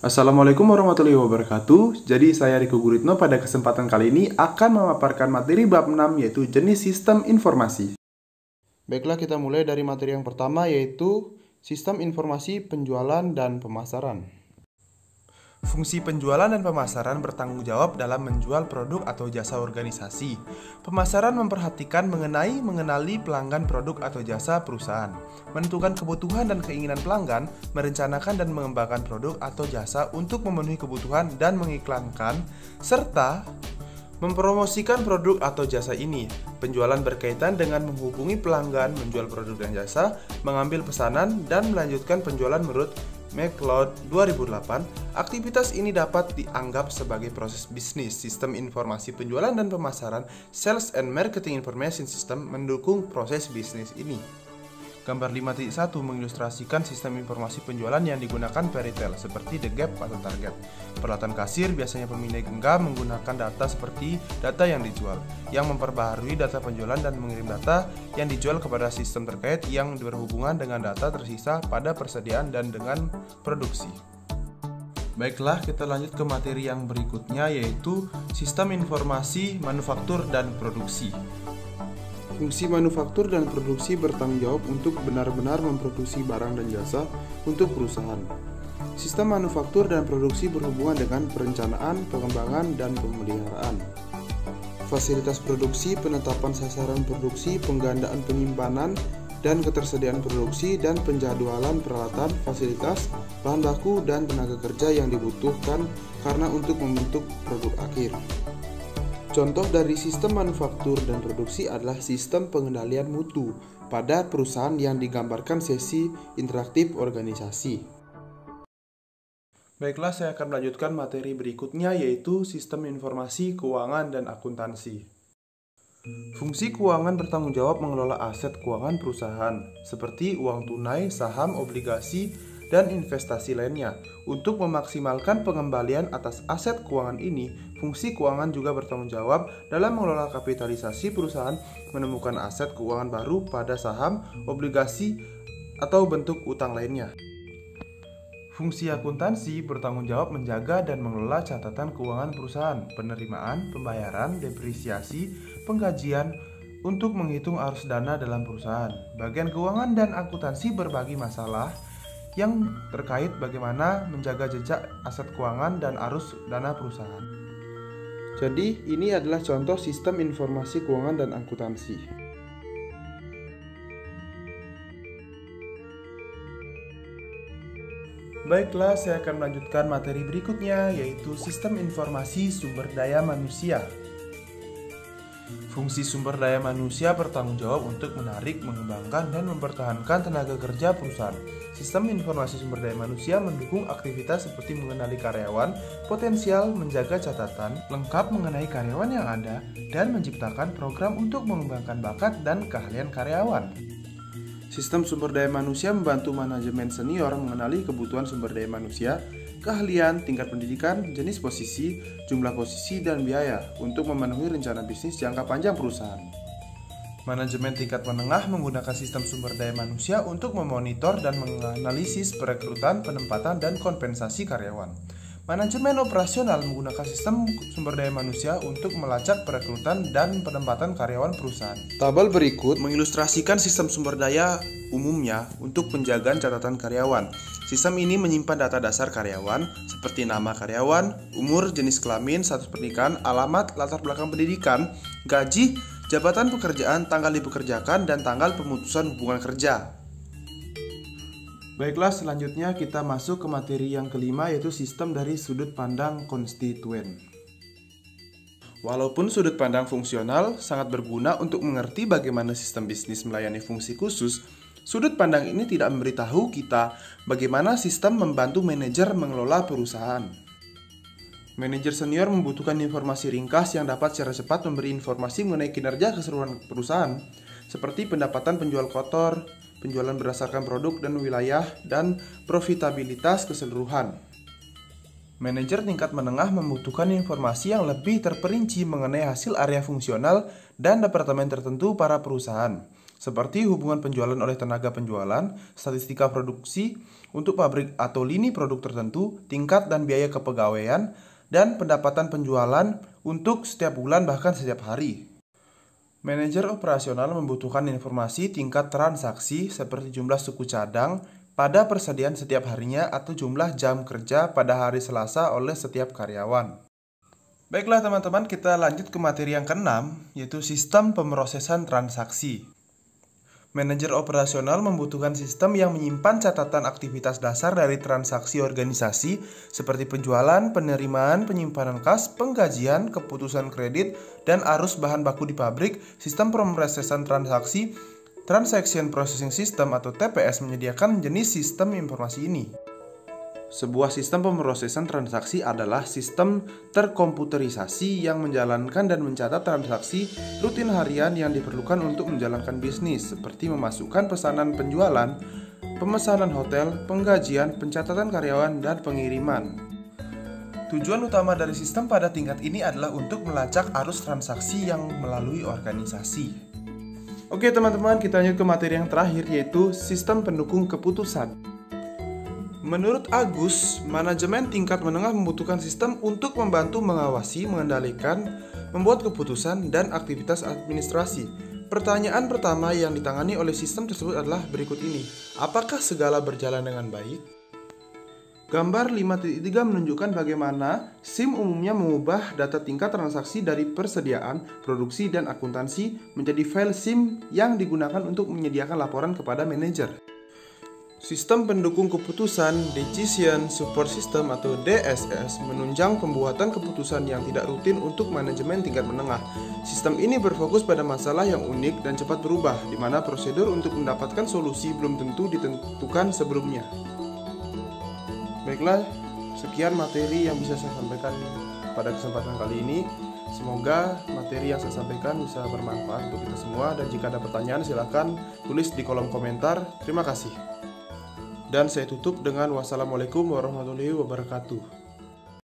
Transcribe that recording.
Assalamualaikum warahmatullahi wabarakatuh. Jadi saya Riko Guritno pada kesempatan kali ini akan memaparkan materi bab 6 yaitu jenis sistem informasi. Baiklah, kita mulai dari materi yang pertama yaitu sistem informasi penjualan dan pemasaran. Fungsi penjualan dan pemasaran bertanggung jawab dalam menjual produk atau jasa organisasi. Pemasaran memperhatikan mengenali pelanggan produk atau jasa perusahaan, menentukan kebutuhan dan keinginan pelanggan, merencanakan dan mengembangkan produk atau jasa untuk memenuhi kebutuhan dan mengiklankan, serta mempromosikan produk atau jasa ini. Penjualan berkaitan dengan menghubungi pelanggan, menjual produk dan jasa, mengambil pesanan, dan melanjutkan penjualan menurut McLeod 2008. Aktivitas ini dapat dianggap sebagai proses bisnis. Sistem informasi penjualan dan pemasaran Sales and Marketing Information System mendukung proses bisnis ini. Gambar 5.1 mengilustrasikan sistem informasi penjualan yang digunakan peritel seperti The Gap atau Target. Peralatan kasir biasanya pemindai genggam menggunakan data seperti data yang dijual, yang memperbaharui data penjualan dan mengirim data yang dijual kepada sistem terkait yang berhubungan dengan data tersisa pada persediaan dan dengan produksi. Baiklah, kita lanjut ke materi yang berikutnya yaitu sistem informasi manufaktur dan produksi. Fungsi manufaktur dan produksi bertanggung jawab untuk benar-benar memproduksi barang dan jasa untuk perusahaan. Sistem manufaktur dan produksi berhubungan dengan perencanaan, pengembangan, dan pemeliharaan. Fasilitas produksi, penetapan sasaran produksi, penggandaan penyimpanan, dan ketersediaan produksi, dan penjadwalan peralatan, fasilitas, bahan baku, dan tenaga kerja yang dibutuhkan karena untuk membentuk produk akhir. Contoh dari sistem manufaktur dan produksi adalah sistem pengendalian mutu pada perusahaan yang digambarkan sesi interaktif organisasi. Baiklah, saya akan melanjutkan materi berikutnya yaitu sistem informasi keuangan dan akuntansi. Fungsi keuangan bertanggung jawab mengelola aset keuangan perusahaan seperti uang tunai, saham, obligasi, dan investasi lainnya. Untuk memaksimalkan pengembalian atas aset keuangan ini, fungsi keuangan juga bertanggung jawab dalam mengelola kapitalisasi perusahaan, menemukan aset keuangan baru pada saham, obligasi, atau bentuk utang lainnya. Fungsi akuntansi bertanggung jawab menjaga dan mengelola catatan keuangan perusahaan, penerimaan, pembayaran, depresiasi, penggajian, untuk menghitung arus dana dalam perusahaan. Bagian keuangan dan akuntansi berbagi masalah yang terkait bagaimana menjaga jejak aset keuangan dan arus dana perusahaan. Jadi, ini adalah contoh sistem informasi keuangan dan akuntansi. Baiklah, saya akan melanjutkan materi berikutnya yaitu sistem informasi sumber daya manusia. Fungsi sumber daya manusia bertanggung jawab untuk menarik, mengembangkan, dan mempertahankan tenaga kerja perusahaan. Sistem informasi sumber daya manusia mendukung aktivitas seperti mengenali karyawan, potensial, menjaga catatan lengkap mengenai karyawan yang ada, dan menciptakan program untuk mengembangkan bakat dan keahlian karyawan. Sistem sumber daya manusia membantu manajemen senior mengenali kebutuhan sumber daya manusia, keahlian, tingkat pendidikan, jenis posisi, jumlah posisi, dan biaya untuk memenuhi rencana bisnis jangka panjang perusahaan. Manajemen tingkat menengah menggunakan sistem sumber daya manusia untuk memonitor dan menganalisis perekrutan, penempatan, dan kompensasi karyawan. Manajemen operasional menggunakan sistem sumber daya manusia untuk melacak perekrutan dan penempatan karyawan perusahaan. Tabel berikut mengilustrasikan sistem sumber daya umumnya untuk penjagaan catatan karyawan. Sistem ini menyimpan data dasar karyawan seperti nama karyawan, umur, jenis kelamin, status pernikahan, alamat, latar belakang pendidikan, gaji, jabatan pekerjaan, tanggal dipekerjakan, dan tanggal pemutusan hubungan kerja. Baiklah, selanjutnya kita masuk ke materi yang kelima yaitu sistem dari sudut pandang konstituen. Walaupun sudut pandang fungsional sangat berguna untuk mengerti bagaimana sistem bisnis melayani fungsi khusus, sudut pandang ini tidak memberitahu kita bagaimana sistem membantu manajer mengelola perusahaan. Manajer senior membutuhkan informasi ringkas yang dapat secara cepat memberi informasi mengenai kinerja keseluruhan perusahaan, seperti pendapatan penjual kotor, penjualan berdasarkan produk dan wilayah, dan profitabilitas keseluruhan. Manajer tingkat menengah membutuhkan informasi yang lebih terperinci mengenai hasil area fungsional dan departemen tertentu para perusahaan. seperti hubungan penjualan oleh tenaga penjualan, statistika produksi untuk pabrik atau lini produk tertentu, tingkat dan biaya kepegawaian, dan pendapatan penjualan untuk setiap bulan bahkan setiap hari. Manajer operasional membutuhkan informasi tingkat transaksi seperti jumlah suku cadang pada persediaan setiap harinya atau jumlah jam kerja pada hari Selasa oleh setiap karyawan. Baiklah teman-teman, kita lanjut ke materi yang keenam, yaitu sistem pemrosesan transaksi. Manajer operasional membutuhkan sistem yang menyimpan catatan aktivitas dasar dari transaksi organisasi seperti penjualan, penerimaan, penyimpanan kas, penggajian, keputusan kredit, dan arus bahan baku di pabrik. Sistem pemrosesan transaksi, Transaction Processing System atau TPS, menyediakan jenis sistem informasi ini. Sebuah sistem pemrosesan transaksi adalah sistem terkomputerisasi yang menjalankan dan mencatat transaksi rutin harian yang diperlukan untuk menjalankan bisnis, seperti memasukkan pesanan penjualan, pemesanan hotel, penggajian, pencatatan karyawan, dan pengiriman. Tujuan utama dari sistem pada tingkat ini adalah untuk melacak arus transaksi yang melalui organisasi. Oke teman-teman, kita lanjut ke materi yang terakhir, yaitu sistem pendukung keputusan. Menurut Agus, manajemen tingkat menengah membutuhkan sistem untuk membantu mengawasi, mengendalikan, membuat keputusan, dan aktivitas administrasi. Pertanyaan pertama yang ditangani oleh sistem tersebut adalah berikut ini. Apakah segala berjalan dengan baik? Gambar 5.3 menunjukkan bagaimana SIM umumnya mengubah data tingkat transaksi dari persediaan, produksi, dan akuntansi menjadi file SIM yang digunakan untuk menyediakan laporan kepada manajer. Sistem pendukung keputusan Decision Support System atau DSS menunjang pembuatan keputusan yang tidak rutin untuk manajemen tingkat menengah. Sistem ini berfokus pada masalah yang unik dan cepat berubah, di mana prosedur untuk mendapatkan solusi belum tentu ditentukan sebelumnya. Baiklah, sekian materi yang bisa saya sampaikan pada kesempatan kali ini. Semoga materi yang saya sampaikan bisa bermanfaat untuk kita semua, dan jika ada pertanyaan silakan tulis di kolom komentar. Terima kasih. Dan saya tutup dengan wassalamualaikum warahmatullahi wabarakatuh.